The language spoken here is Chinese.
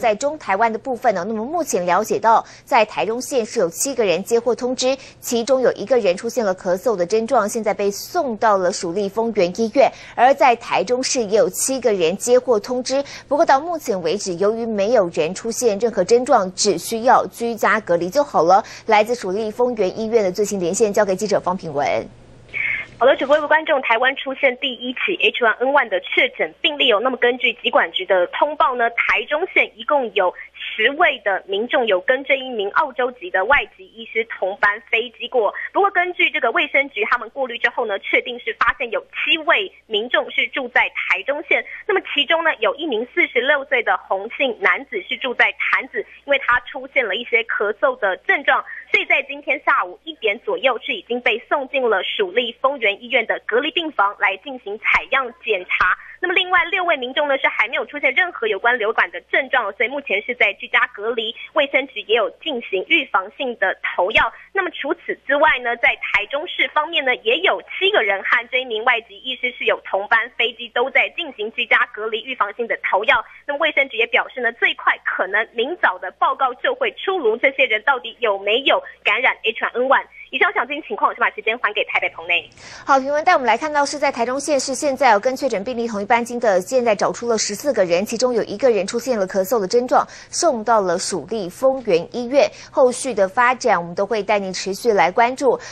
在中台湾的部分呢，那么目前了解到，在台中县是有7个人接获通知，其中有1个人出现了咳嗽的症状，现在被送到了蜀立丰原医院。而在台中市也有7个人接获通知，不过到目前为止，由于没有人出现任何症状，只需要居家隔离就好了。来自蜀立丰原医院的最新连线，交给记者方品文。好的，主播各位观众，台湾出现第1起 H1N1 的确诊病例哦。那么根据疾管局的通报呢，台中县一共有10位的民众有跟这一名澳洲籍的外籍医师同班飞机过。不过根据这个卫生局他们过滤之后呢，确定是发现有7位民众是住在台中县。那么其中呢，有1名46岁的洪姓男子是住在潭子，因为他出现了一些咳嗽的症状，所以在今天下午1点左右是已经被送进了蜀立丰原医院的隔离病房来进行采样检查。那么另外6位民众呢是还没有出现任何有关流感的症状，所以目前是在居家隔离，卫生局也有进行预防性的投药。那么除此之外呢，在台中市方面呢，也有7个人和这一名外籍医师是有同班飞机，都在进行居家隔离预防性的投药。那么卫生局也表示呢，最快可能明早的报告就会出炉，这些人到底有没有感染 H1N1。以上详尽情况，我是把时间还给台北棚内。好，评文带我们来看到是在台中县市，现在跟确诊病例同一班机的，现在找出了14个人，其中有1个人出现了咳嗽的症状，送到了蜀立丰原医院。后续的发展，我们都会带您持续来关注。